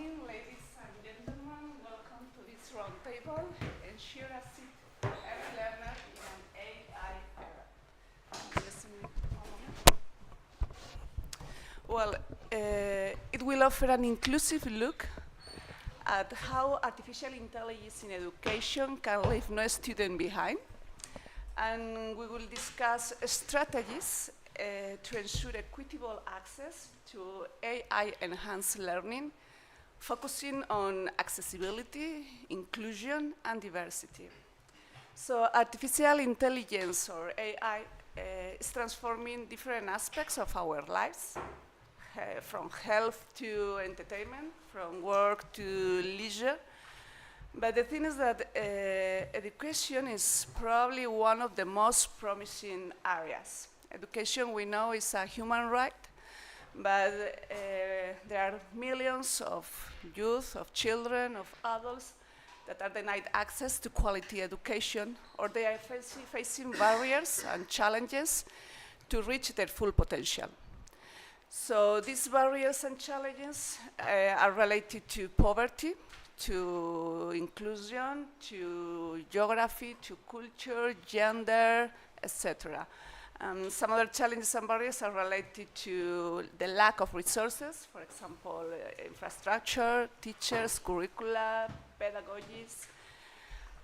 morning, ladies and gentlemen. Welcome to this roundtable. Ensure a seat for every learner in an AI era. Just a moment. Well, it will offer an inclusive look at how artificial intelligence in education can leave no student behind. And we will discuss strategies to ensure equitable access to AI-enhanced learning, focusing on accessibility, inclusion, and diversity. So artificial intelligence, or AI, is transforming different aspects of our lives, from health to entertainment, from work to leisure. But the thing is that education is probably one of the most promising areas. Education, we know, is a human right, but there are millions of youth, of children, of adults that are denied access to quality education, or they are facing barriers and challenges to reach their full potential. So these barriers and challenges are related to poverty, to inclusion, to geography, to culture, gender, etc. Some other challenges and barriers are related to the lack of resources, for example, infrastructure, teachers, curricula, pedagogies.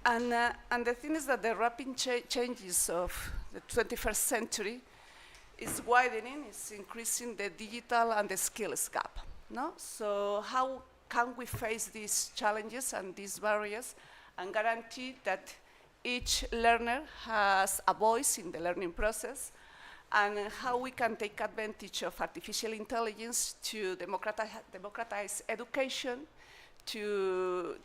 And the thing is that the rapid changes of the 21st century is widening, is increasing the digital and the skills gap. No? So how can we face these challenges and these barriers and guarantee that each learner has a voice in the learning process, and how we can take advantage of artificial intelligence to democratize education, to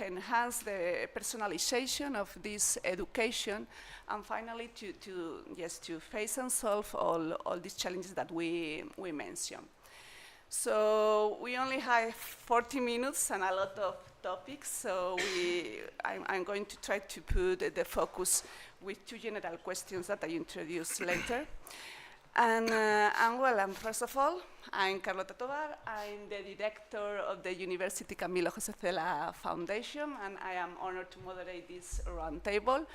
enhance the personalization of this education, and finally to face and solve all these challenges that we mentioned. So we only have 40 minutes and a lot of topics, so I'm going to try to put the focus with two general questions that I introduce later. And first of all, I'm Carlota Tovar. I'm the director of the University Camilo José Cela Foundation, and I am honored to moderate this roundtable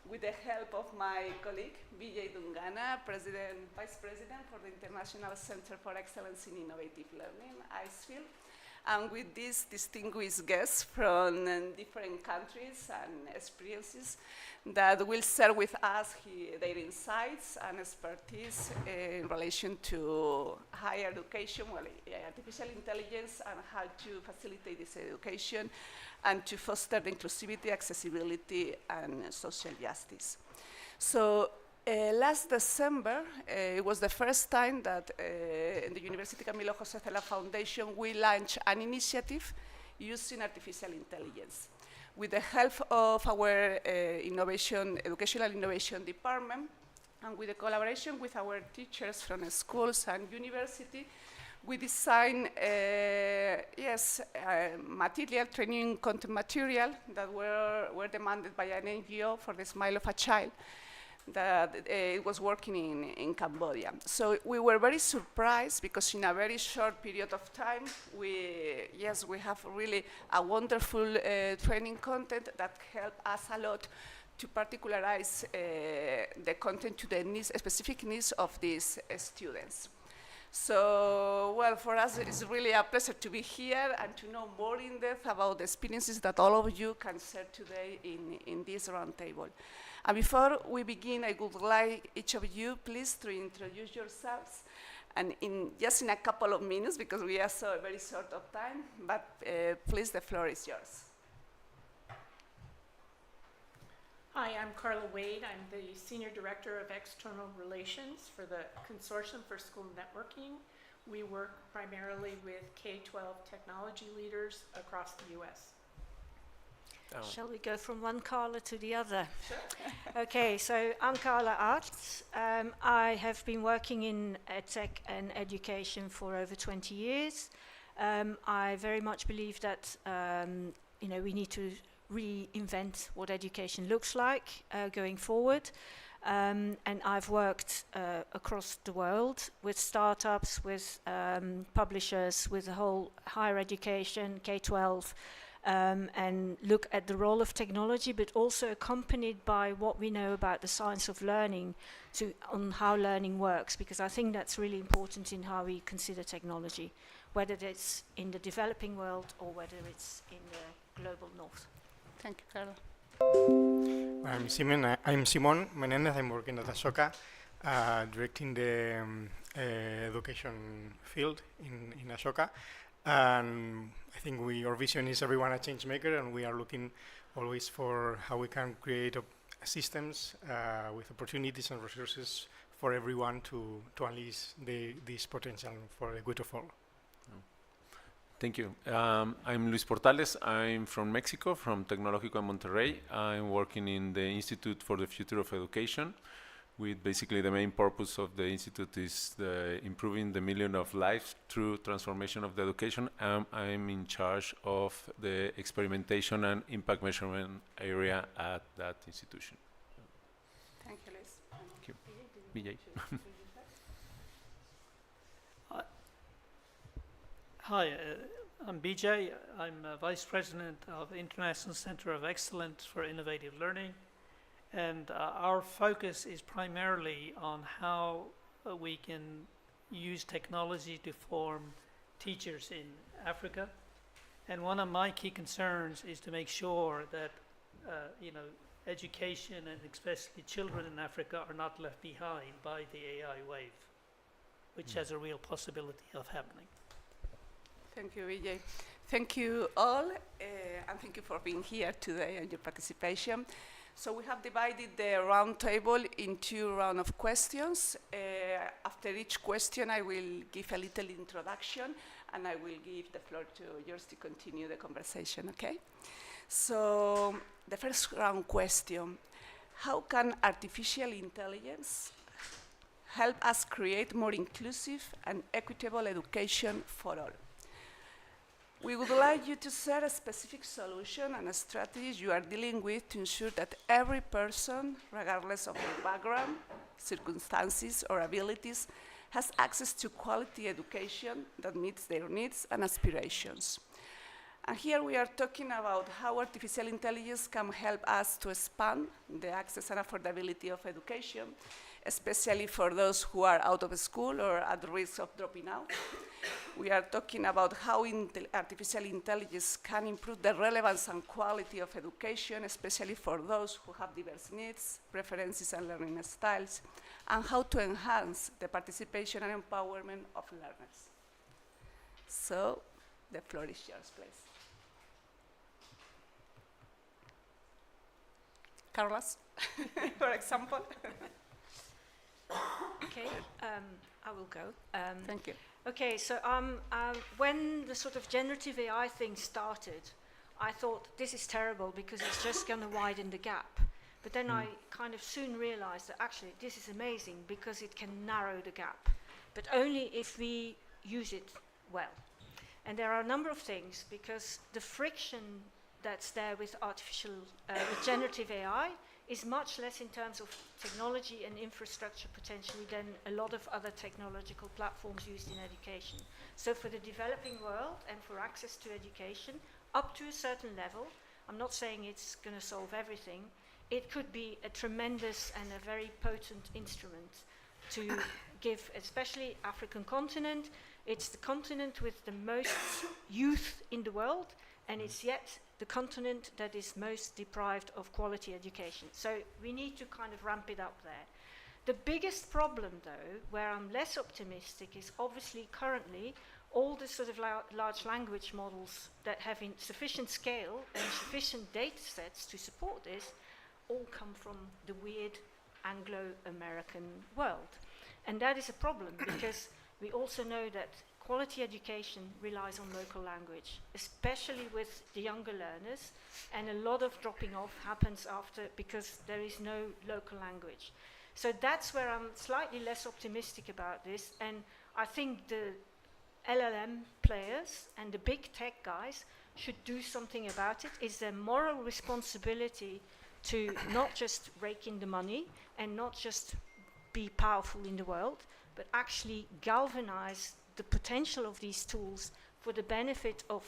with the help of my colleague, Vijay Dungana, Vice President for the International Center for Excellence in Innovative Learning, ICEFIL, and with these distinguished guests from different countries and experiences that will share with us their insights and expertise in relation to higher education, artificial intelligence, and how to facilitate this education and to foster the inclusivity, accessibility, and social justice. So last December, it was the first time that in the University Camilo José Cela Foundation we launched an initiative using artificial intelligence. With the help of our educational innovation department, and with the collaboration with our teachers from schools and university, we designed training content material that were demanded by an NGO for the Smile of a Child that it was working in Cambodia. So we were very surprised because in a very short period of time, we have really a wonderful training content that helped us a lot to particularize the content to the specific needs of these students. So, well, for us, it's really a pleasure to be here and to know more in depth about the experiences that all of you can share today in this roundtable. And before we begin, I would like each of you, please, to introduce yourselves, and just in a couple of minutes, because we are so very short of time, but please, the floor is yours. Hi, I'm Carla Wade. I'm the Senior Director of External Relations for the Consortium for School Networking. We work primarily with K-12 technology leaders across the US. Shall we go from one Carla to the other? Sure. Okay, so I'm Carla Arts. I have been working in EdTech and education for over 20 years. I very much believe that we need to reinvent what education looks like going forward. And I've worked across the world with startups, with publishers, with the whole higher education, K-12, and look at the role of technology, but also accompanied by what we know about the science of learning on how learning works, because I think that's really important in how we consider technology, whether it's in the developing world or whether it's in the global north. Thank you, Carla. I'm Simon Menendez. I'm working at Ashoka, directing the education field in Ashoka. And I think our vision is everyone a change maker, and we are looking always for how we can create systems with opportunities and resources for everyone to unleash this potential for the good of all. Thank you. I'm Luis Portales. I'm from Mexico, from Tecnológico en Monterrey. I'm working in the Institute for the Future of Education, with basically the main purpose of the institute is improving the million of lives through transformation of the education. I'm in charge of the experimentation and impact measurement area at that institution. Thank you, Liz. Thank you. Vijay. Hi, I'm BJ. I'm Vice President of International Center of Excellence for Innovative Learning. And our focus is primarily on how we can use technology to form teachers in Africa. And one of my key concerns is to make sure that education and especially children in Africa are not left behind by the AI wave, which has a real possibility of happening. Thank you, Vijay. Thank you all, and thank you for being here today and your participation. So we have divided the round table into rounds of questions. After each question, I will give a little introduction, and I will give the floor to yours to continue the conversation, okay? So the first round question, how can artificial intelligence help us create more inclusive and equitable education for all? We would like you to set a specific solution and a strategy you are dealing with to ensure that every person, regardless of their background, circumstances, or abilities, has access to quality education that meets their needs and aspirations. And here we are talking about how artificial intelligence can help us to expand the access and affordability of education, especially for those who are out of school or at risk of dropping out. We are talking about how artificial intelligence can improve the relevance and quality of education, especially for those who have diverse needs, preferences, and learning styles, and how to enhance the participation and empowerment of learners. So, the floor is yours, please. Carlos, for example. Okay, I will go. Thank you. Okay, so when the sort of generative AI thing started, I thought this is terrible because it's just going to widen the gap. But then I kind of soon realized that actually this is amazing because it can narrow the gap, but only if we use it well. And there are a number of things, because the friction that's there with with generative AI is much less in terms of technology and infrastructure potentially than a lot of other technological platforms used in education. So for the developing world and for access to education, up to a certain level, I'm not saying it's going to solve everything, it could be a tremendous and a very potent instrument to give, especially African continent. It's the continent with the most youth in the world, and it's yet the continent that is most deprived of quality education. So we need to kind of ramp it up there. The biggest problem, though, where I'm less optimistic, is obviously currently all the sort of large language models that have sufficient scale and sufficient data sets to support this all come from the weird Anglo-American world. And that is a problem because we also know that quality education relies on local language, especially with the younger learners, and a lot of dropping off happens after because there is no local language. So that's where I'm slightly less optimistic about this, and I think the LLM players and the big tech guys should do something about it. It's their moral responsibility to not just rake in the money and not just be powerful in the world, but actually galvanize the potential of these tools for the benefit of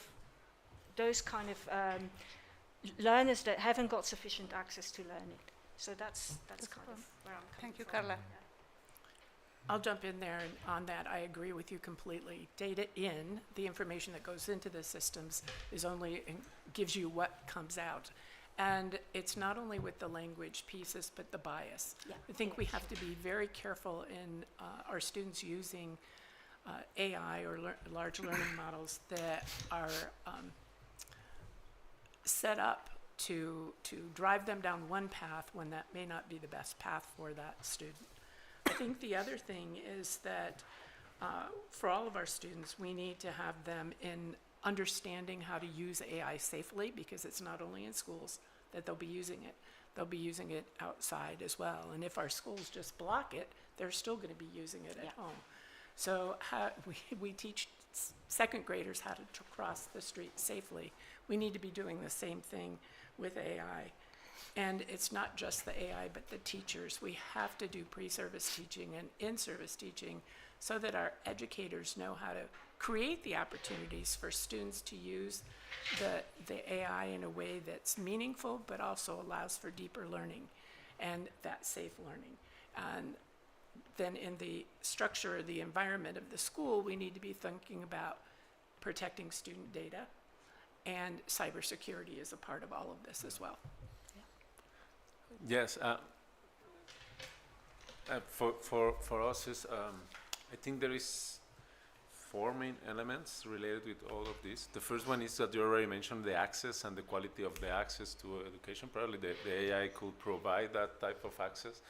those kind of learners that haven't got sufficient access to learning. So that's kind of where I'm coming Thank you, from. Carla. I'll jump in there, and on that, I agree with you completely. Data in, the information that goes into the systems, is only gives you what comes out. And it's not only with the language pieces, but the bias. Yeah. I think we have to be very careful in our students using AI or large learning models that are set up to drive them down one path when that may not be the best path for that student. I think the other thing is that for all of our students, we need to have them in understanding how to use AI safely, because it's not only in schools that they'll be using it. They'll be using it outside as well. And if our schools just block it, they're still going to be using it at home. So we teach second graders how to cross the street safely. We need to be doing the same thing with AI. And it's not just the AI, but the teachers. We have to do pre-service teaching and in-service teaching so that our educators know how to create the opportunities for students to use the AI in a way that's meaningful, but also allows for deeper learning and that safe learning. And then in the structure or the environment of the school, we need to be thinking about protecting student data, and cybersecurity is a part of all of this as well. Yes, for us is I think there is four main elements related with all of this. The first one is that you already mentioned the access and the quality of the access to education. Probably the AI could provide that type of access.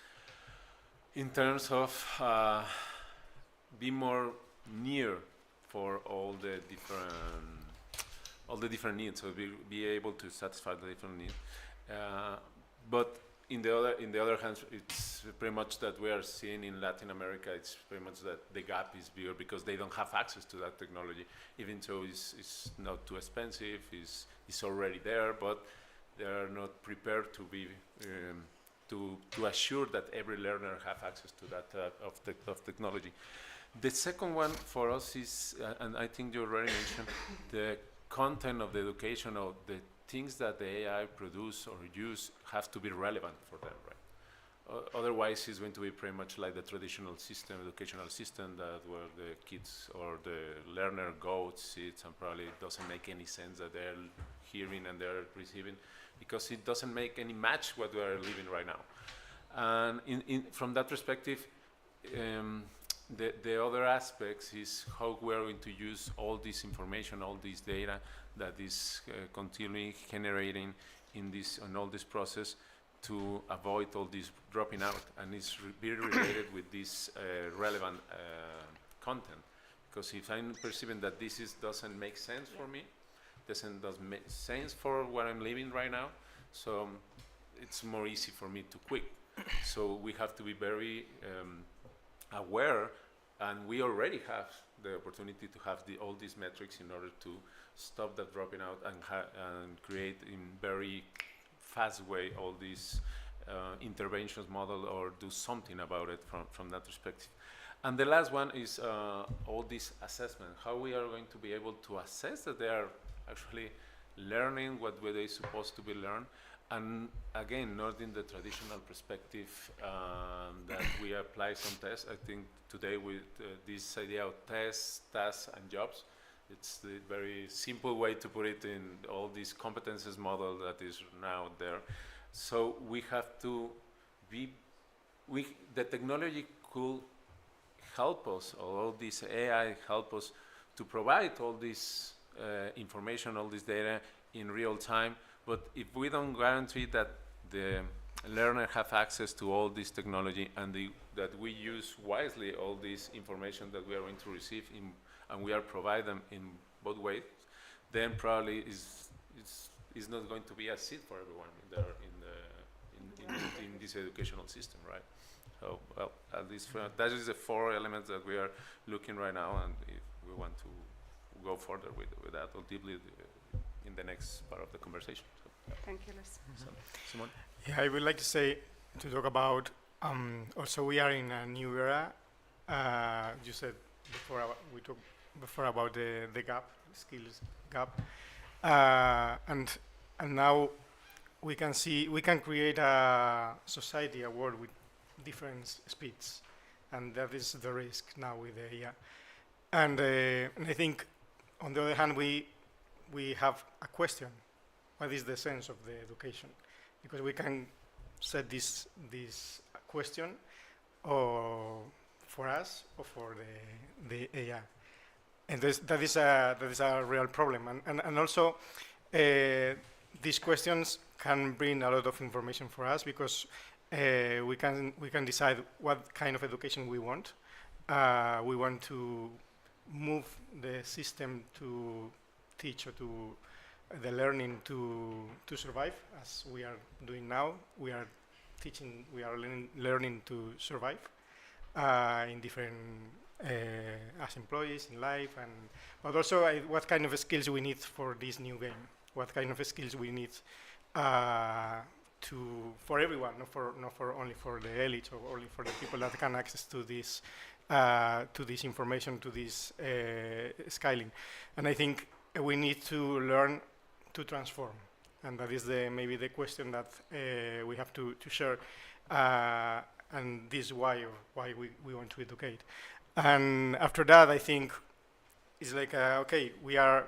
In terms of be more near for all the different needs, so be able to satisfy the different needs. But in the other hand, it's pretty much that we are seeing in Latin America. It's pretty much that the gap is bigger because they don't have access to that technology. Even so, it's not too expensive. It's already there, but they are not prepared to be to assure that every learner have access to that of technology. The second one for us is, and I think you already mentioned, the content of the education, of the things that the AI produce or use have to be relevant for them, right? Otherwise, it's going to be pretty much like the traditional system, educational system, that where the kids or the learner goes, sits, and probably doesn't make any sense that they're hearing and they're receiving, because it doesn't make any match what we are living right now. And from that perspective, the other aspects is how we are going to use all this information, all this data that is continually generating in all this process to avoid all this dropping out, and it's very related with this relevant content. Because if I'm perceiving that this doesn't make sense for me, doesn't make sense for what I'm living right now, so it's more easy for me to quit. So we have to be very aware, and we already have the opportunity to have all these metrics in order to stop that dropping out and create in very fast way all these interventions model, or do something about it from that perspective. And the last one is all this assessment, how we are going to be able to assess that they are actually learning what were they supposed to be learned. And again, not in the traditional perspective that we apply some tests. I think today with this idea of tests, tasks, and jobs, it's the very simple way to put it in all these competences model that is now there. So we have to be, the technology could help us, or all this AI help us to provide all this information, all this data in real time. But if we don't guarantee that the learner have access to all this technology, and that we use wisely all this information that we are going to receive and we are provide them in both ways, then probably is not going to be a seat for everyone in this educational system, right? So, well, at least that is the four elements that we are looking right now, and if we want to go further with that, or deeply in the next part of the conversation. So, Thank you, Luis. so, Simon? Yeah, I would like to say, to talk about, also we are in a new era. You said before, we talked before about the gap, skills gap. And now we can create a society, a world with different speeds. And that is the risk now with the AI. And I think, on the other hand, we have a question. What is the sense of the education? Because we can set this question or for us or for the AI. And that is a real problem. And also, these questions can bring a lot of information for us because we can decide what kind of education we want. We want to move the system to teach or to the learning to survive, as we are doing now. We are teaching, we are learning to survive in different, as employees in life, but also what kind of skills we need for this new game. What kind of skills we need for everyone, not for only for the elite or only for the people that can access to this information, to this scaling. And I think we need to learn to transform, and that is maybe the question that we have to share, and this is why we want to educate. And after that, I think it's like okay, we have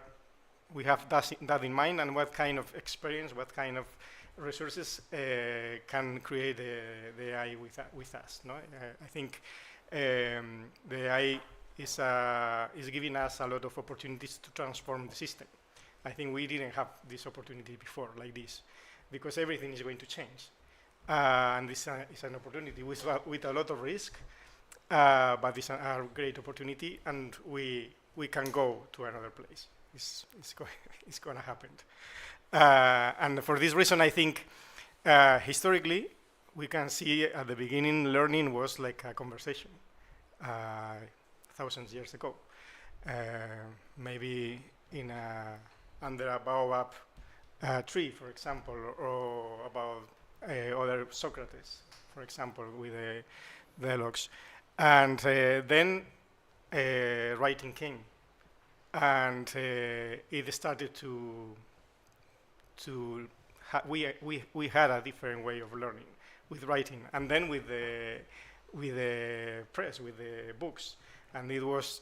that in mind, and what kind of experience, what kind of resources can create the AI with us. No, I think the AI is giving us a lot of opportunities to transform the system. I think we didn't have this opportunity before like this, because everything is going to change. And this is an opportunity with a lot of risk, but it's a great opportunity, and we can go to another place. It's going to happen. And for this reason, I think historically, we can see at the beginning learning was like a conversation thousands of years ago. Maybe under a baobab tree, for example, or about other Socrates, for example, with the dialogues. And then writing came, and it started we had a different way of learning with writing, and then with the press, with the books, and it was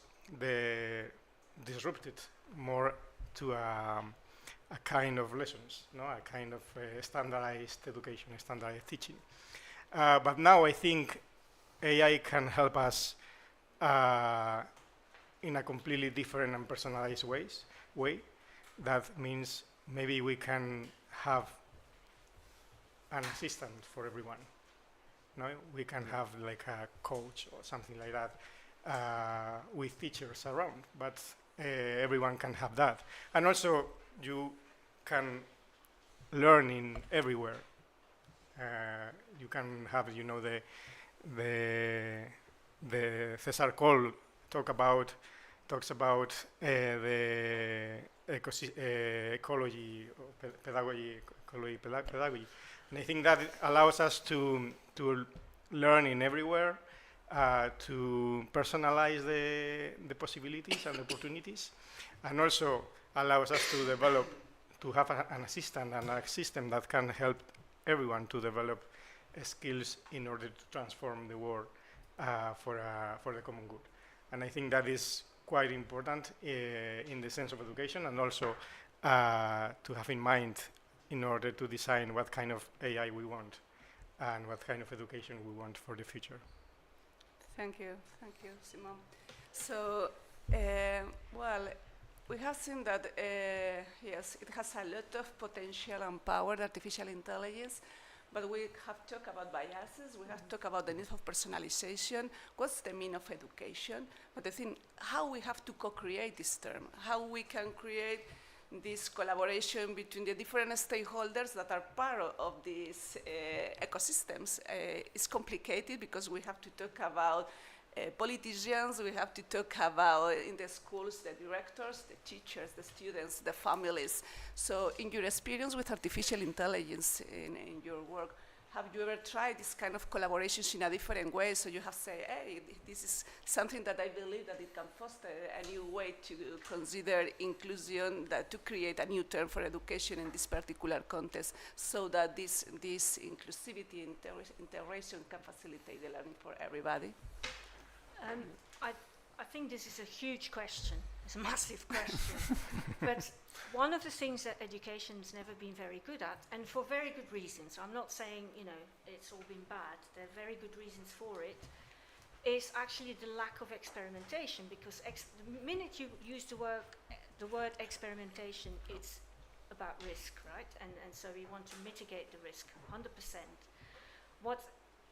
disrupted more to a kind of lessons, no, a kind of standardized education, standardized teaching. But now I think AI can help us in a completely different and personalized way. That means maybe we can have an assistant for everyone. No, we can have like a coach or something like that with teachers around, but everyone can have that. And also, you can learn in everywhere. You can have, the Cesar Cole talks about the ecology, pedagogy, and I think that allows us to learn in everywhere, to personalize the possibilities and opportunities, and also allows us to develop, to have an assistant and a system that can help everyone to develop skills in order to transform the world for the common good. And I think that is quite important in the sense of education, and also to have in mind in order to design what kind of AI we want and what kind of education we want for the future. Thank you, Simon. So, well, we have seen that, yes, it has a lot of potential and power, artificial intelligence, but we have talked about biases, we have talked about the need of personalization, what's the meaning of education, but I think how we have to co-create this term, how we can create this collaboration between the different stakeholders that are part of these ecosystems is complicated, because we have to talk about politicians, we have to talk about in the schools, the directors, the teachers, the students, the families. So in your experience with artificial intelligence in your work, have you ever tried this kind of collaborations in a different way? So you have said, hey, this is something that I believe that it can foster a new way to consider inclusion, that to create a new term for education in this particular context, so that this inclusivity, integration can facilitate the learning for everybody. I think this is a huge question. It's a massive question. But one of the things that education's never been very good at, and for very good reasons, I'm not saying, it's all been bad, there are very good reasons for it, is actually the lack of experimentation, because the minute you use the word experimentation, it's about risk, right? And so we want to mitigate the risk, 100%. What,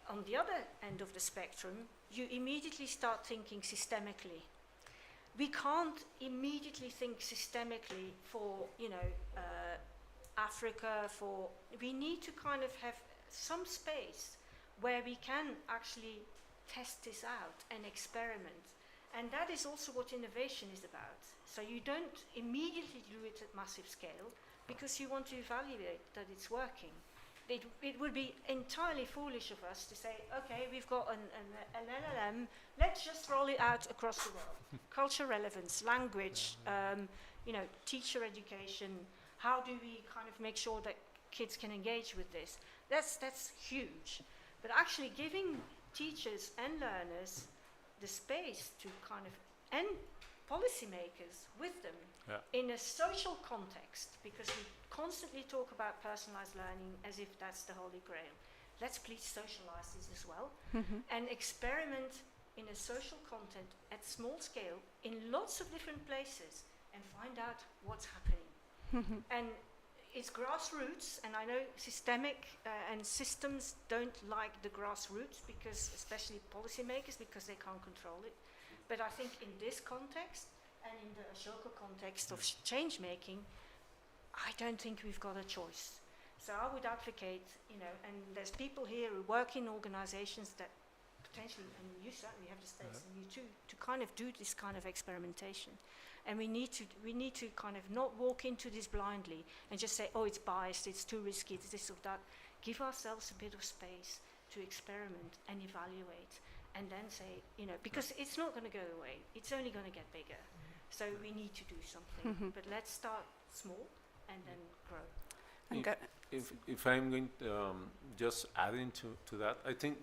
on the other end of the spectrum, you immediately start thinking systemically. We can't immediately think systemically for, Africa, we need to kind of have some space where we can actually test this out and experiment. And that is also what innovation is about. So you don't immediately do it at massive scale because you want to evaluate that it's working. It would be entirely foolish of us to say, okay, we've got an LLM, let's just roll it out across the world. Culture relevance, language, teacher education, how do we kind of make sure that kids can engage with this? That's huge. But actually giving teachers and learners the space to kind of, and policymakers with them in a social context, because we constantly talk about personalized learning as if that's the holy grail. Let's please socialize this as well and experiment in a social content at small scale in lots of different places and find out what's happening. And it's grassroots, and I know systemic and systems don't like the grassroots, because especially policymakers, because they can't control it. But I think in this context and in the Ashoka context of change making, I don't think we've got a choice. So I would advocate, and there's people here who work in organizations that potentially, and you certainly have the space, and you too, to kind of do this kind of experimentation. And we need to kind of not walk into this blindly and just say, oh, it's biased, it's too risky, it's this or that. Give ourselves a bit of space to experiment and evaluate, and then say, because it's not going to go away, it's only going to get bigger. So we need to do something, but let's start small and then grow. If I'm going to just adding to that, I think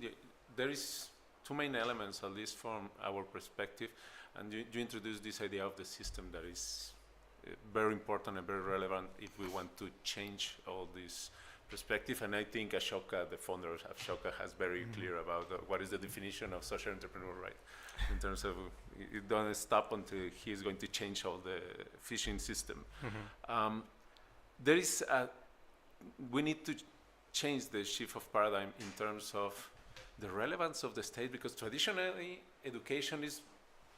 there is two main elements, at least from our perspective, and you introduced this idea of the system that is very important and very relevant if we want to change all this perspective. And I think Ashoka, the founder of Ashoka, has very clear about what is the definition of social entrepreneur, right? In terms of it doesn't stop until he is going to change all the fishing system. There is we need to change the shift of paradigm in terms of the relevance of the state, because traditionally education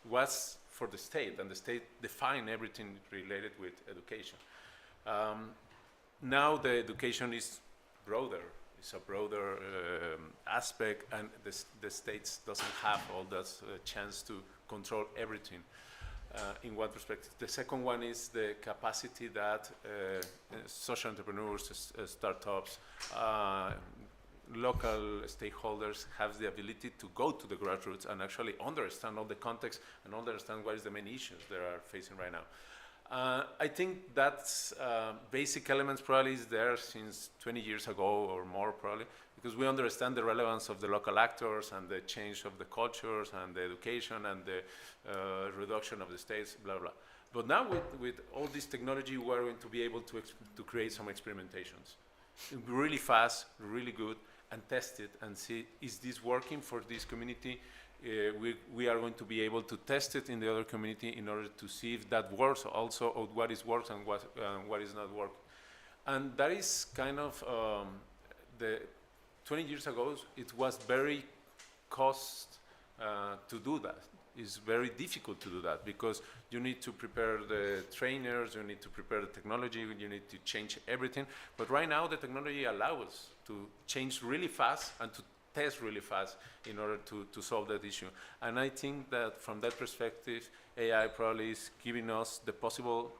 was for the state, and the state defined everything related with education. Now the education is broader. It's a broader aspect, and the states doesn't have all that chance to control everything. In one perspective. The second one is the capacity that social entrepreneurs, startups, local stakeholders have the ability to go to the grassroots and actually understand all the context and understand what is the main issues they are facing right now. I think that's basic elements probably is there since 20 years ago or more probably, because we understand the relevance of the local actors and the change of the cultures and the education and the reduction of the states, blah, blah. But now with all this technology, we're going to be able to create some experimentations. Really fast, really good, and test it and see, is this working for this community? We are going to be able to test it in the other community in order to see if that works also, or what is works and what is not working. And that is kind of the 20 years ago, it was very cost to do that. It's very difficult to do that because you need to prepare the trainers, you need to prepare the technology, you need to change everything. But right now the technology allows us to change really fast and to test really fast in order to solve that issue. And I think that from that perspective, AI probably is giving us the possible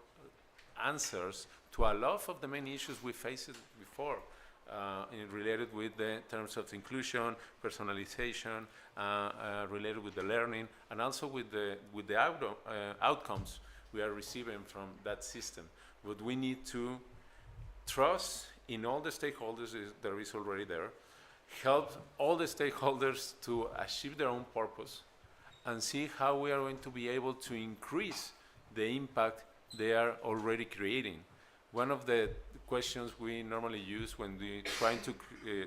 answers to a lot of the main issues we faced before, related with the terms of inclusion, personalization, related with the learning, and also with the outcomes we are receiving from that system. But we need to trust in all the stakeholders that is already there, help all the stakeholders to achieve their own purpose, and see how we are going to be able to increase the impact they are already creating. One of the questions we normally use when we trying to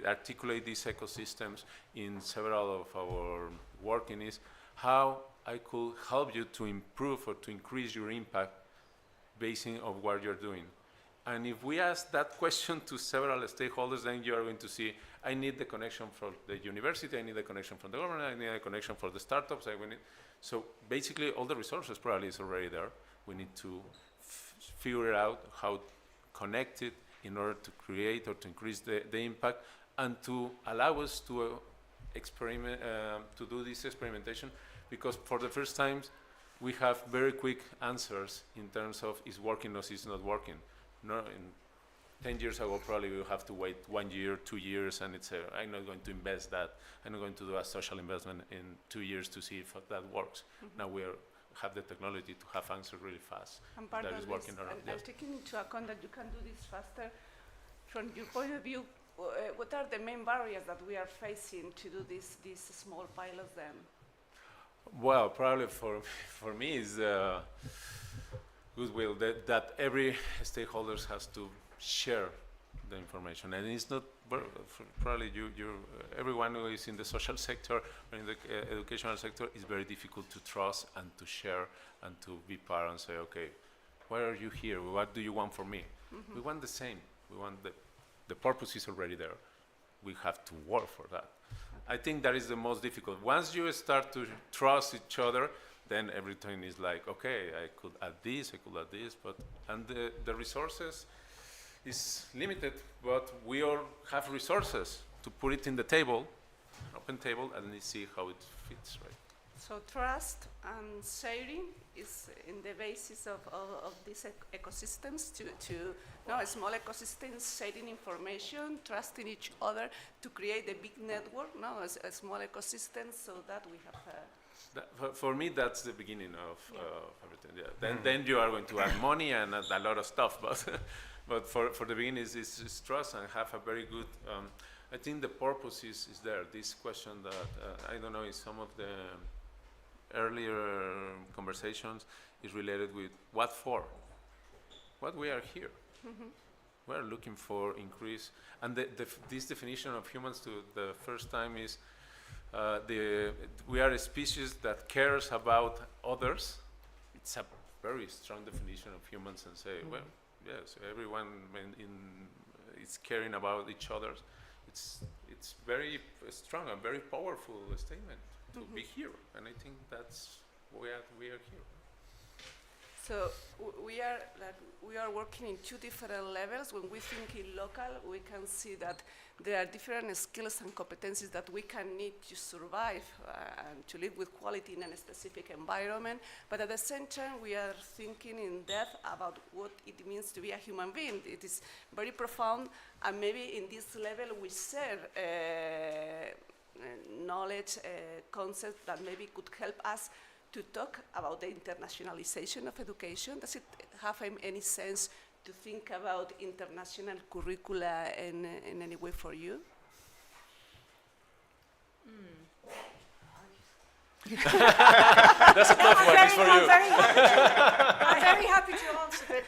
articulate these ecosystems in several of our working is how I could help you to improve or to increase your impact based on what you're doing. And if we ask that question to several stakeholders, then you are going to see, I need the connection from the university, I need the connection from the government, I need a connection for the startups. So basically all the resources probably is already there. We need to figure out how to connect it in order to create or to increase the impact and to allow us to experiment, to do this experimentation, because for the first time we have very quick answers in terms of is working or is not working. No, in 10 years ago, probably we will have to wait 1 year, 2 years, and it's I'm not going to invest that. I'm not going to do a social investment in 2 years to see if that works. Now we have the technology to have answers really fast. And part that of is this, working around. and taking into account that you can do this faster, from your point of view, what are the main barriers that we are facing to do these small pilots then? Well, probably for me is goodwill, that every stakeholders has to share the information, and it's not probably everyone who is in the social sector or in the educational sector is very difficult to trust and to share and to be part and say, okay, why are you here? What do you want from me? We want the same. We want the purpose is already there. We have to work for that. I think that is the most difficult. Once you start to trust each other, then everything is like, okay, I could add this, and the resources is limited, but we all have resources to put it in the table, an open table, and see how it fits, right? So trust and sharing is in the basis of these ecosystems a small ecosystems sharing information, trusting each other to create a big network, a small ecosystem so that we have for me, that's the beginning of everything. Yeah. Then you are going to add money and a lot of stuff, but for the beginning is trust and have a very good. I think the purpose is there. This question that I don't know, is some of the earlier conversations is related with what for, what we are here. We are looking for increase, and this definition of humans to the first time is. We are a species that cares about others. It's a very strong definition of humans, and say, well, yes, everyone is caring about each other. It's very strong and very powerful statement to be here, and I think that's why we are here. So we are working in two different levels. When we think in local, we can see that there are different skills and competencies that we can need to survive and to live with quality in a specific environment. But at the same time, we are thinking in depth about what it means to be a human being. It is very profound, and maybe in this level we share knowledge, concepts that maybe could help us to talk about the internationalization of education. Does it have any sense to think about international curricula in any way for you? That's a tough one. It's for you. I'm very happy to answer,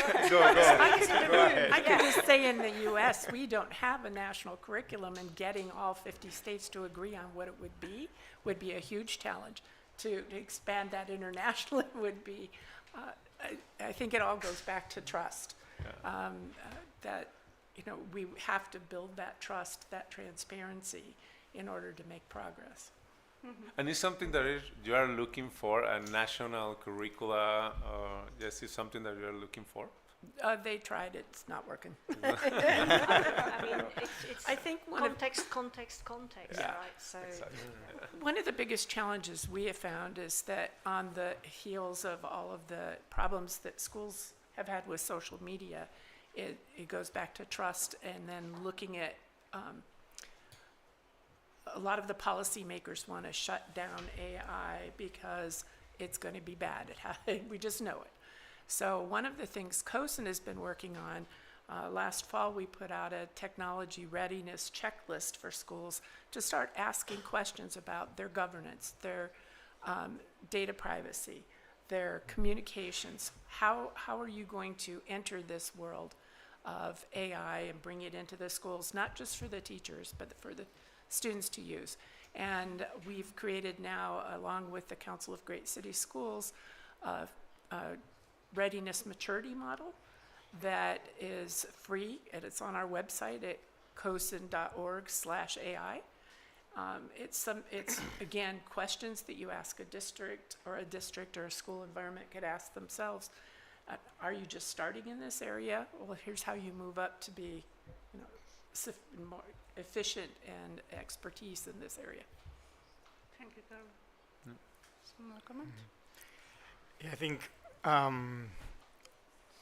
but Go ahead. I could just say in the US, we don't have a national curriculum, and getting all 50 states to agree on what it would be a huge challenge. To expand that internationally would be, I think it all goes back to trust. Yeah. That we have to build that trust, that transparency, in order to make progress. And it's something that you are looking for, a national curricula, yes, it's something that you are looking for? They tried it, it's not working. I mean, it's I think one of, context, Yeah. right? So, one of the biggest challenges we have found is that on the heels of all of the problems that schools have had with social media, it goes back to trust, and then looking at a lot of the policymakers want to shut down AI because it's going to be bad at how we just know it. So one of the things COSIN has been working on, last fall we put out a technology readiness checklist for schools to start asking questions about their governance, their data privacy, their communications. How are you going to enter this world of AI and bring it into the schools, not just for the teachers, but for the students to use? And we've created now, along with the Council of Great City Schools, a readiness maturity model that is free, and it's on our website at cosin.org/AI. It's again, questions that you ask a district or a school environment could ask themselves. Are you just starting in this area? Well, here's how you move up to be, more efficient and expertise in this area. Thank you, Carol. Some more comment? Yeah, I think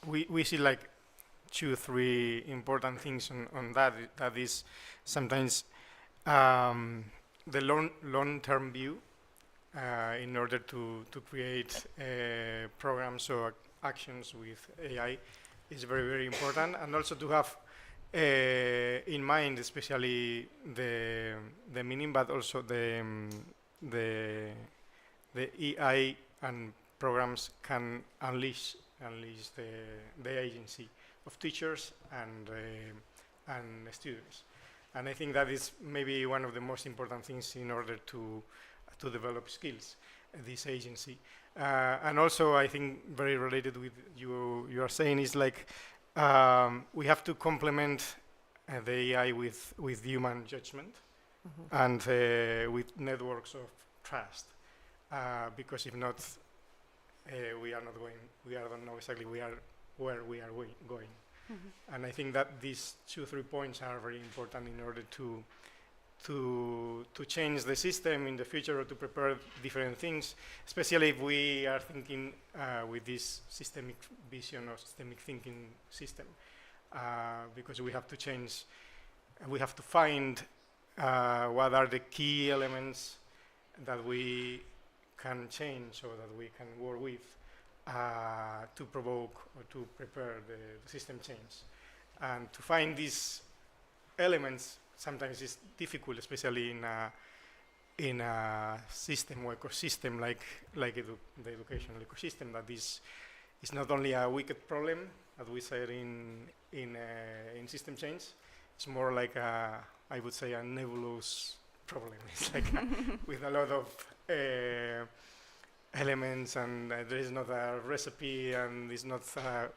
we see like 2-3 important things on that. That is sometimes the long-term view in order to create programs or actions with AI is very, very important, and also to have in mind, especially the meaning, but also the AI and programs can unleash the agency of teachers and students. And I think that is maybe one of the most important things in order to develop skills, this agency. And also, I think very related with you are saying is like we have to complement the AI with human judgment and with networks of trust, because if not, we don't know exactly where we are going. And I think that these 2-3 points are very important in order to change the system in the future, or to prepare different things, especially if we are thinking with this systemic vision or systemic thinking system, because we have to change, we have to find what are the key elements that we can change so that we can work with to provoke or to prepare the system change. And to find these elements sometimes is difficult, especially in a system or ecosystem like the educational ecosystem, that is not only a wicked problem, as we said in system change. It's more like I would say a nebulous problem. It's like with a lot of elements, and there is not a recipe, and it's not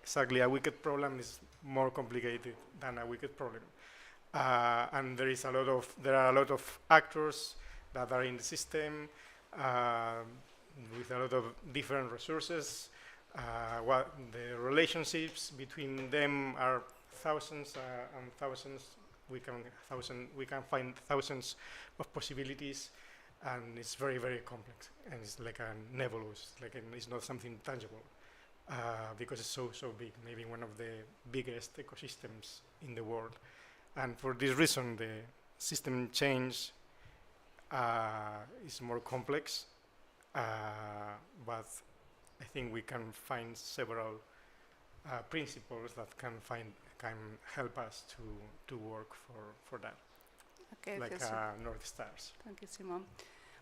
exactly a wicked problem. It's more complicated than a wicked problem. And there are a lot of actors that are in the system with a lot of different resources. What the relationships between them are thousands and thousands. We can find thousands of possibilities, and it's very, very complex, and it's like a nebulous. It's not something tangible because it's so big. Maybe one of the biggest ecosystems in the world. And for this reason, the system change is more complex, but I think we can find several principles that can help us to work for that, Okay, like North Stars. Thank you, Simon.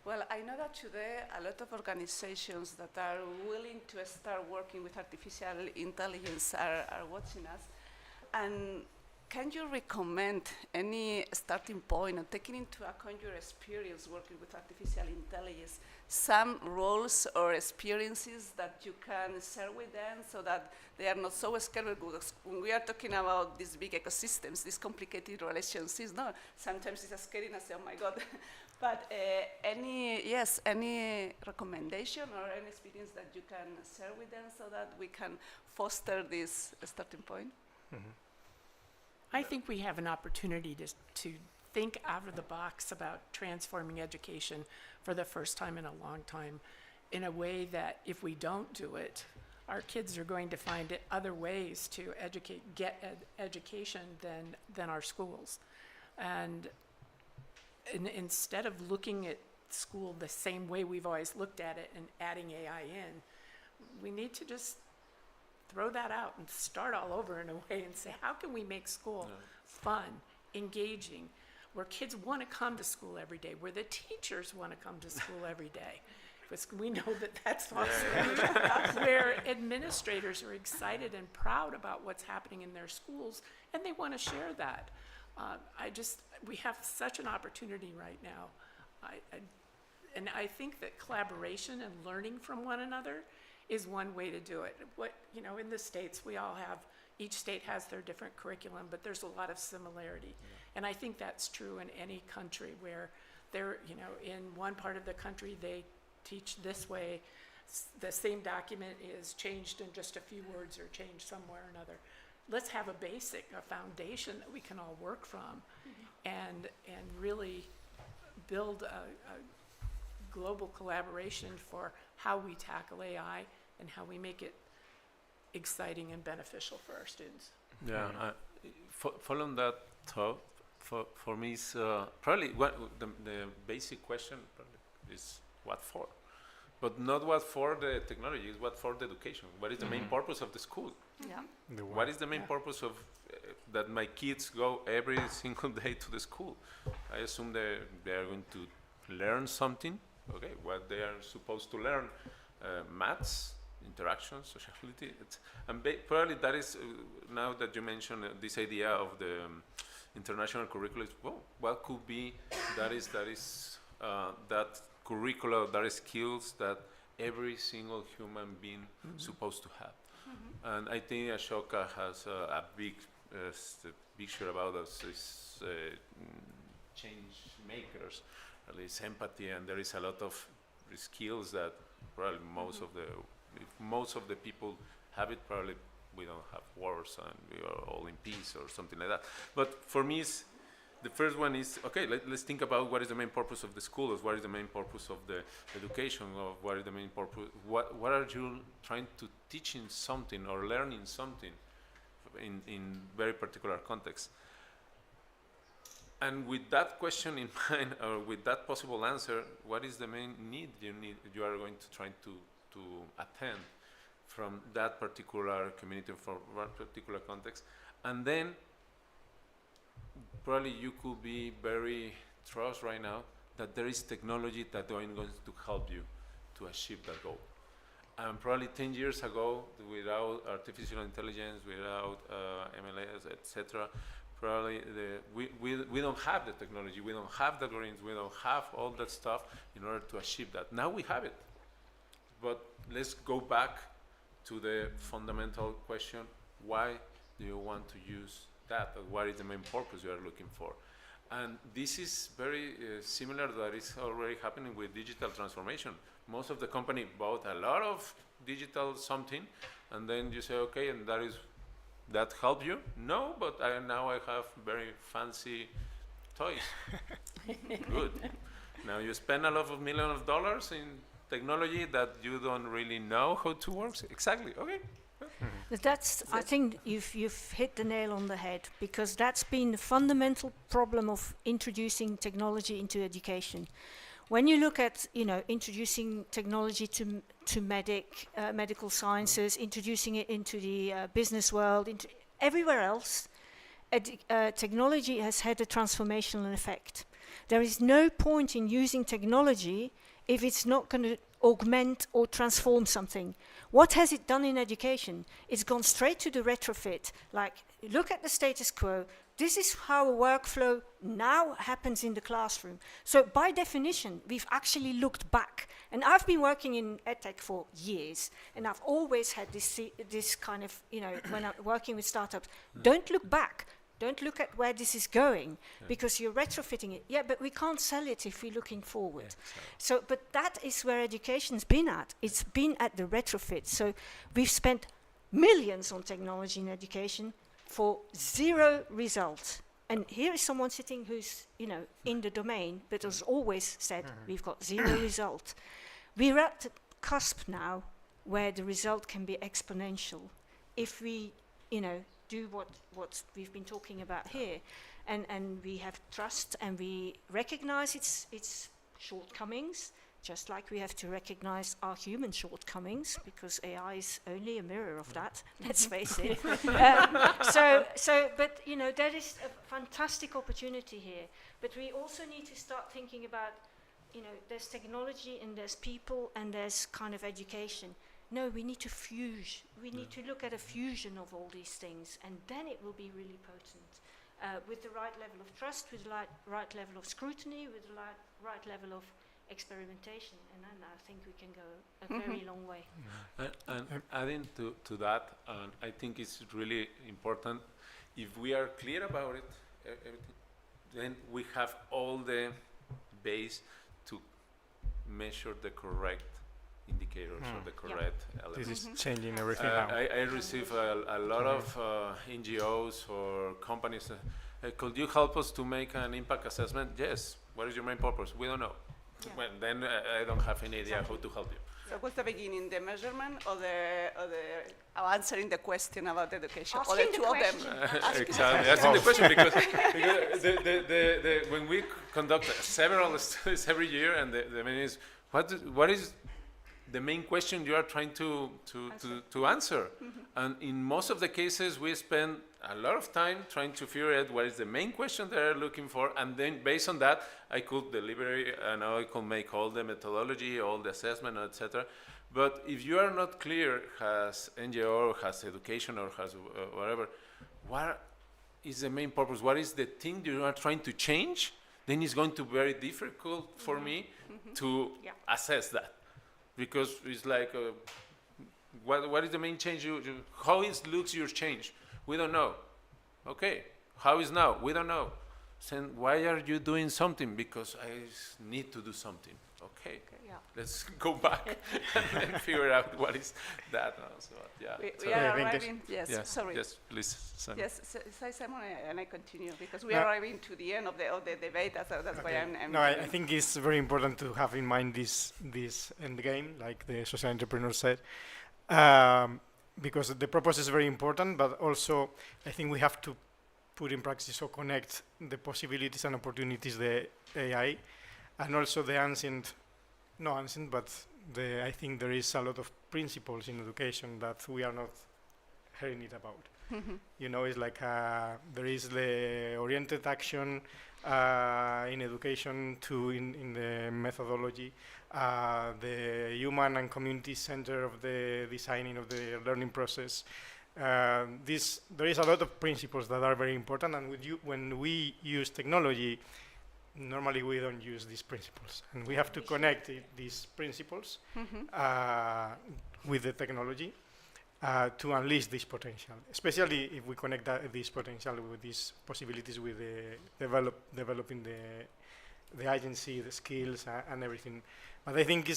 Well, I know that today a lot of organizations that are willing to start working with artificial intelligence are watching us. And can you recommend any starting point, and taking into account your experience working with artificial intelligence, some roles or experiences that you can share with them so that they are not so scared? Because when we are talking about these big ecosystems, these complicated relationships, no, sometimes it's scary and I say, oh my God, But any recommendation or any experience that you can share with them so that we can foster this starting point? I think we have an opportunity to think out of the box about transforming education for the first time in a long time in a way that if we don't do it, our kids are going to find other ways to get education than our schools. And instead of looking at school the same way we've always looked at it and adding AI in, we need to just throw that out and start all over in a way and say, how can we make school fun, engaging, where kids want to come to school every day, where the teachers want to come to school every day? Because we know that that's awesome. Where administrators are excited and proud about what's happening in their schools, and they want to share that. We have such an opportunity right now. And I think that collaboration and learning from one another is one way to do it. In the States, each state has their different curriculum, but there's a lot of similarity. And I think that's true in any country where in one part of the country, they teach this way, the same document is changed in just a few words or changed somewhere or another. Let's have a foundation that we can all work from and really build a global collaboration for how we tackle AI and how we make it exciting and beneficial for our students. Yeah, following that thought, for me is probably the basic question is what for? But not what for the technology, is what for the education. What is the main purpose of the school? Yeah. What is the main purpose of that my kids go every single day to the school? I assume they are going to learn something. Okay, what they are supposed to learn, maths, interaction, sociality, and probably that is, now that you mentioned this idea of the international curriculum, well, what could be that curricula, that is skills that every single human being supposed to have. And I think Ashoka has a big picture about us as change makers, at least empathy, and there is a lot of skills that probably most of the people have it. Probably we don't have wars and we are all in peace or something like that. But for me, the first one is, okay, let's think about what is the main purpose of the schools, what is the main purpose of the education, or what is the main purpose, what are you trying to teach in something or learning something in very particular context. And with that question in mind, or with that possible answer, what is the main need you are going to try to attend from that particular community, from one particular context, and then probably you could be very trust right now that there is technology that is going to help you to achieve that goal. And probably 10 years ago, without artificial intelligence, without MLS, etc., probably we don't have the technology, we don't have the algorithms, we don't have all that stuff in order to achieve that. Now we have it. But let's go back to the fundamental question, why do you want to use that? Or what is the main purpose you are looking for? And this is very similar that is already happening with digital transformation. Most of the company bought a lot of digital something, and then you say, okay, and that help you? No, but now I have very fancy toys. Good. Now you spend a lot of millions of dollars in technology that you don't really know how to work. Exactly. Okay. I think you've hit the nail on the head, because that's been the fundamental problem of introducing technology into education. When you look at, introducing technology to medical sciences, introducing it into the business world, into everywhere else, technology has had a transformational effect. There is no point in using technology if it's not going to augment or transform something. What has it done in education? It's gone straight to the retrofit. Like, look at the status quo. This is how a workflow now happens in the classroom. So by definition, we've actually looked back. And I've been working in edtech for years, and I've always had this kind of, when I'm working with startups, don't look back, Don't look at where this is going, because you're retrofitting it. Yeah, but we can't sell it if we're looking forward. So, but that is where education's been at. It's been at the retrofit. So we've spent millions on technology in education for zero result. And here is someone sitting who's, in the domain, but has always said, we've got zero result. We're at the cusp now where the result can be exponential if we, do what we've been talking about here. And we have trust, and we recognize its shortcomings, just like we have to recognize our human shortcomings, because AI is only a mirror of that, let's face it. But there is a fantastic opportunity here. But we also need to start thinking about, there's technology and there's people and there's kind of education. No, we need to fuse. We need to look at a fusion of all these things, and then it will be really potent, with the right level of trust, with the right level of scrutiny, with the right level of experimentation, and then I think we can go a very long way. And adding to that, I think it's really important, if we are clear about it, everything, then we have all the base to measure the correct indicators or the correct elements. This is changing everything now. I receive a lot of NGOs or companies. Could you help us to make an impact assessment? Yes. What is your main purpose? We don't know. Yeah. Well, then I don't have any idea how to help you. So what's the beginning, the measurement or the answering the question about education? Asking or the the two of them? Exactly. That's the question, because when we conduct several studies every year, and the main is, what is the main question you are trying to answer? And in most of the cases, we spend a lot of time trying to figure out what is the main question they're looking for, and then based on that, I could deliver it, and I could make all the methodology, all the assessment, etc. But if you are not clear, has NGO, or has education, or has whatever, what is the main purpose? What is the thing you are trying to change? Then it's going to be very difficult for me to assess that. Because it's like, what is the main change? How looks your change? We don't know. Okay, how is now? We don't know. Then why are you doing something? Because I need to do something. Okay, let's go back and figure out what is that. So, we are arriving. Yes, sorry. Yes, please. Simon. Yes, say Simon, and I continue, because we are arriving to the end of the debate. That's why I'm. No, I think it's very important to have in mind this end game, like the social entrepreneur said, because the purpose is very important, but also I think we have to put in practice or connect the possibilities and opportunities, the AI, and also the I think there is a lot of principles in education that we are not hearing it about. It's like there is the oriented action in education in the methodology, the human and community center of the designing of the learning process. There is a lot of principles that are very important, and when we use technology, normally we don't use these principles, and we have to connect these principles with the technology to unleash this potential, especially if we connect this potential with these possibilities with developing the agency, the skills, and everything. But I think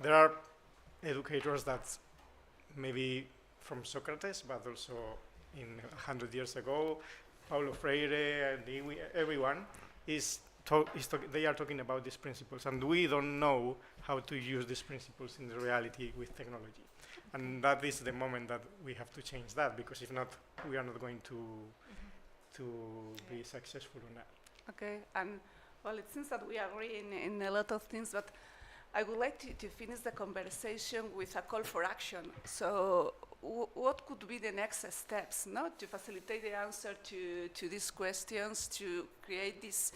there are educators that maybe from Socrates, but also in 100 years ago, Paulo Freire, and everyone they are talking about these principles, and we don't know how to use these principles in the reality with technology. And that is the moment that we have to change that, because if not, we are not going to be successful on that. Okay, and well, it seems that we agree in a lot of things, but I would like to finish the conversation with a call for action. So what could be the next steps, to facilitate the answer to these questions, to create this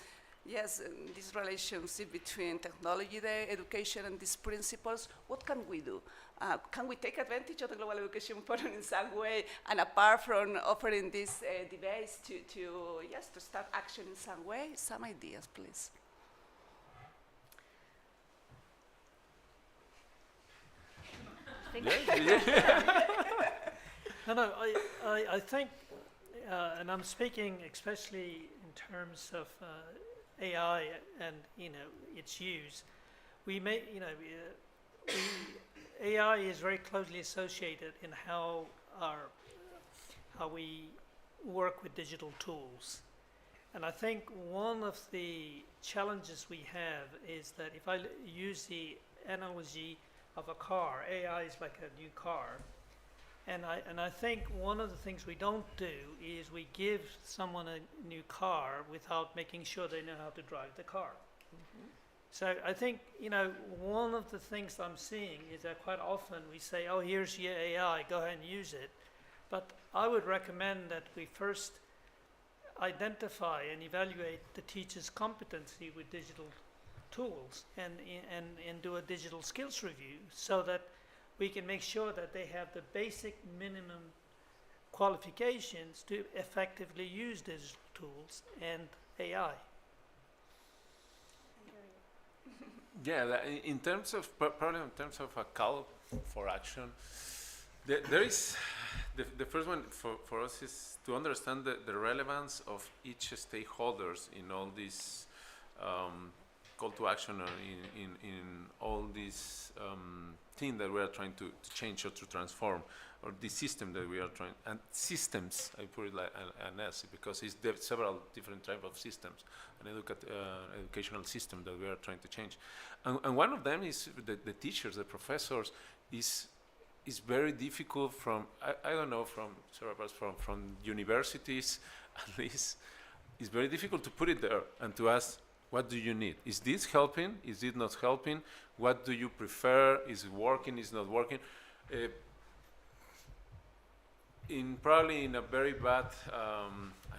relationship between technology, the education, and these principles? What can we do? Can we take advantage of the Global Education Forum in some way, and apart from offering this device to start action in some way? Some ideas, please. No, I think and I'm speaking especially in terms of AI and its use. We may, AI is very closely associated in how we work with digital tools. And I think one of the challenges we have is that if I use the analogy of a car, AI is like a new car. And I think one of the things we don't do is we give someone a new car without making sure they know how to drive the car. So I think, one of the things I'm seeing is that quite often we say, oh, here's your AI, go ahead and use it. But I would recommend that we first identify and evaluate the teacher's competency with digital tools and do a digital skills review so that we can make sure that they have the basic minimum qualifications to effectively use digital tools and AI. Yeah, in terms of probably in terms of a call for action, there is the first one for us is to understand the relevance of each stakeholders in all these call to action or in all these things that we are trying to change or to transform, or the system that we are trying, and systems, I put it like an S, because it's several different type of systems, an educational system that we are trying to change. And one of them is the teachers, the professors, is very difficult from, I don't know, from several parts, from universities at least, it's very difficult to put it there and to ask, what do you need? Is this helping? Is it not helping? What do you prefer? Is it working? Is it not working? Probably in a very bad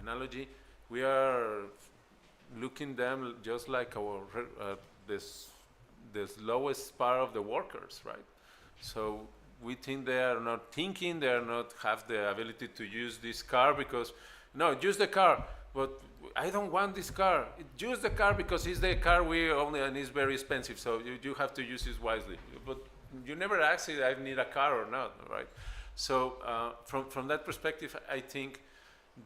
analogy, we are looking them just like our this lowest part of the workers, right? So we think they are not thinking, they are not have the ability to use this car because, no, use the car, but I don't want this car. Use the car because it's the car we only, and it's very expensive, so you have to use it wisely. But you never ask if I need a car or not, right? So from that perspective, I think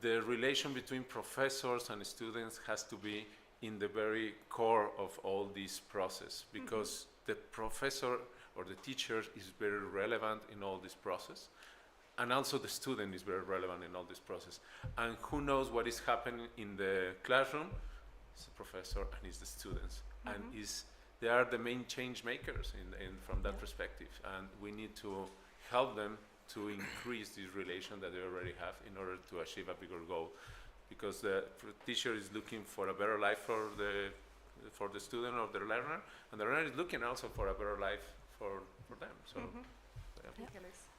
the relation between professors and students has to be in the very core of all this process, because the professor or the teacher is very relevant in all this process, and also the student is very relevant in all this process. And who knows what is happening in the classroom? It's the professor and it's the students, and they are the main change makers from that perspective, and we need to help them to increase this relation that they already have in order to achieve a bigger goal, because the teacher is looking for a better life for the student or the learner, and the learner is looking also for a better life for them. So,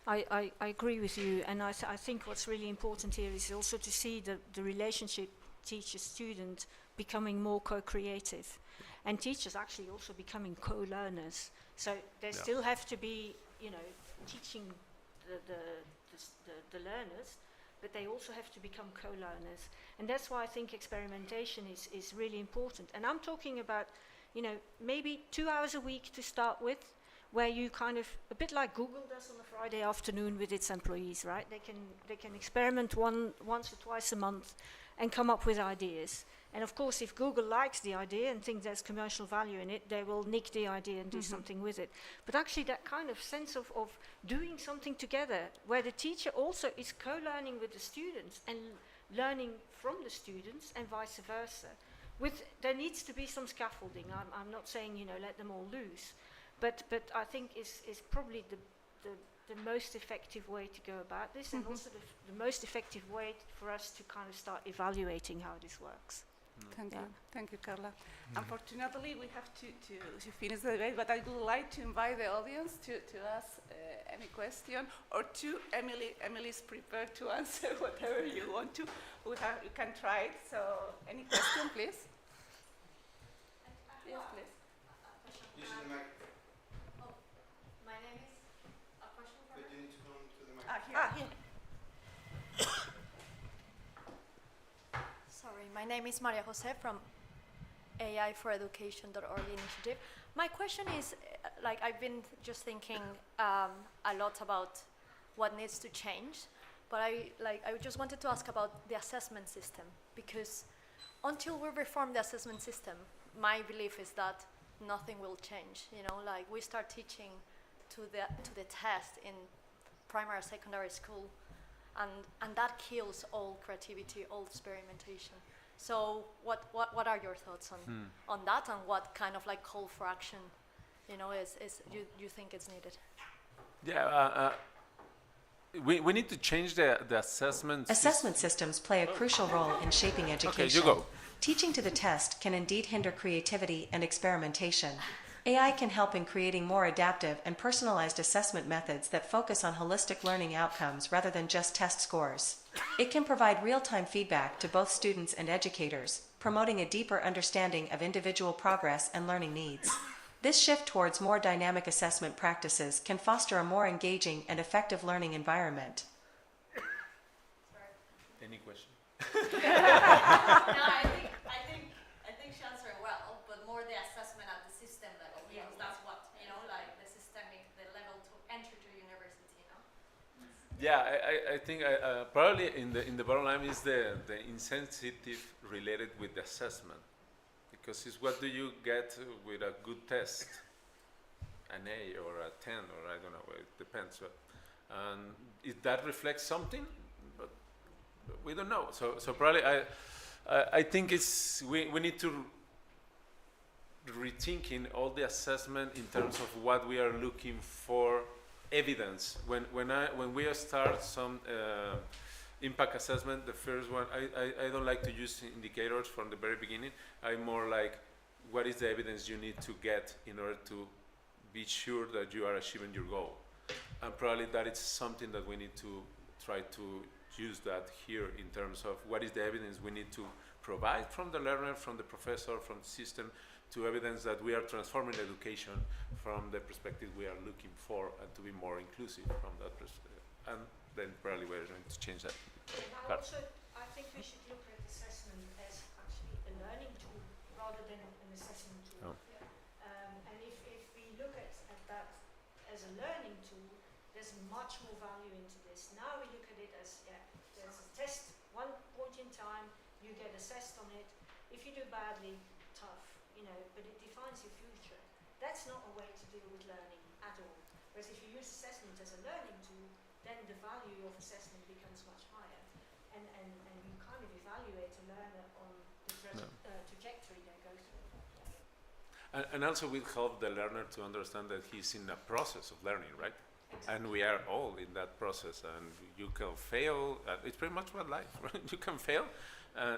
I agree with you, and I think what's really important here is also to see the relationship teacher-student becoming more co-creative, and teachers actually also becoming co-learners. So they still have to be, teaching the learners, but they also have to become co-learners. And that's why I think experimentation is really important. And I'm talking about, maybe 2 hours a week to start with, where you kind of, a bit like Google does on a Friday afternoon with its employees, right? They can experiment once or twice a month and come up with ideas. And of course, if Google likes the idea and thinks there's commercial value in it, they will nick the idea and do something with it. But actually that kind of sense of doing something together, where the teacher also is co-learning with the students and learning from the students and vice versa. There needs to be some scaffolding. I'm not saying, let them all loose. But I think is probably the most effective way to go about this, and also the most effective way for us to kind of start evaluating how this works. Thank you, Carla. Unfortunately, we have to finish the debate, but I would like to invite the audience to ask any question, or to Emily is prepared to answer whatever you want to. You can try it. So, any question, please? Yes, please. Using the mic. My name is a question for But you need to come to the mic. Here. Sorry, my name is Maria Jose from AI4Education.org initiative. My question is, I've been just thinking a lot about what needs to change, but I just wanted to ask about the assessment system, because until we reform the assessment system, my belief is that nothing will change. You know, like we start teaching to the test in primary or secondary school, and that kills all creativity, all experimentation. So what are your thoughts on that, and what kind of like call for action, you know, is you think is needed? Yeah, we need to change the assessment. Assessment systems play a crucial role in shaping education. Okay, you go. Teaching to the test can indeed hinder creativity and experimentation. AI can help in creating more adaptive and personalized assessment methods that focus on holistic learning outcomes rather than just test scores. It can provide real-time feedback to both students and educators, promoting a deeper understanding of individual progress and learning needs. This shift towards more dynamic assessment practices can foster a more engaging and effective learning environment. Any question? No, I think she answered well, but more the assessment at the system level, because that's what, you know, like the systemic, the level to enter to university, you know? Yeah, I think probably in the bottom line is the insensitive related with the assessment, because it's what do you get with a good test, an A or a 10 or I don't know, it depends. And if that reflects something, but we don't know. So probably I think we need to rethinking all the assessment in terms of what we are looking for evidence. When we start some impact assessment, the first one, I don't like to use indicators from the very beginning. I'm more like, what is the evidence you need to get in order to be sure that you are achieving your goal? And probably that is something that we need to try to use that here in terms of what is the evidence we need to provide from the learner, from the professor, from the system, to evidence that we are transforming education from the perspective we are looking for, and to be more inclusive from that perspective. And then probably we're going to change that. Also, I think we should look at assessment as actually a learning tool rather than an assessment tool. Oh. And if we look at that as a learning tool, there's much more value into this. Now we look at it as, there's a test, one point in time, you get assessed on it. If you do badly, tough, you know, but it defines your future. That's not a way to deal with learning at all. Whereas if you use assessment as a learning tool, then the value of assessment becomes much higher. And you kind of evaluate a learner on the trajectory they go through. And also will help the learner to understand that he's in a process of learning, right? Exactly. And we are all in that process, and you can fail. It's pretty much what life, right? You can fail,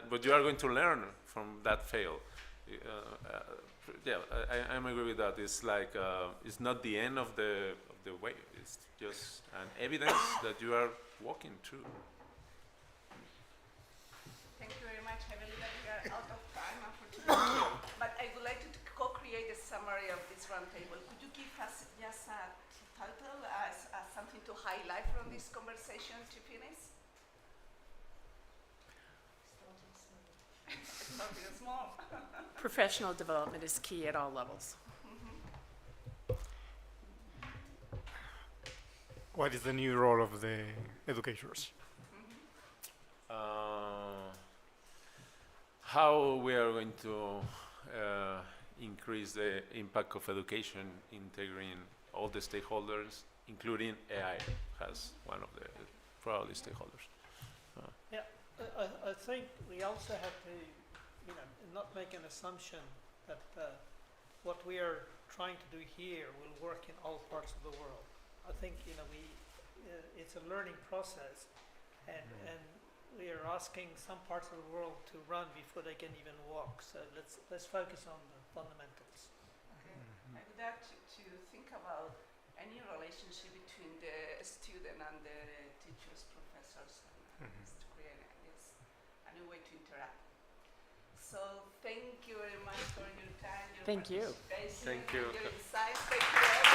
but you are going to learn from that fail. Yeah, I agree with that. It's like it's not the end of the way. It's just an evidence that you are walking through. Thank you very much. I believe that we are out of time, unfortunately. But I would like to co-create a summary of this roundtable. Could you give us just a title as something to highlight from this conversation to finish? Starting small. Professional development is key at all levels. What is the new role of the educators? How we are going to increase the impact of education, integrating all the stakeholders, including AI as one of the probably stakeholders. I think we also have to, you know, not make an assumption that what we are trying to do here will work in all parts of the world. I think, you know, it's a learning process, and we are asking some parts of the world to run before they can even walk. So let's focus on the fundamentals. Okay. I would like to think about any relationship between the student and the teachers, professors, and to create a new way to interact. So thank you very much for your time, your Thank you. participation, Thank you. your insights. Thank you everyone.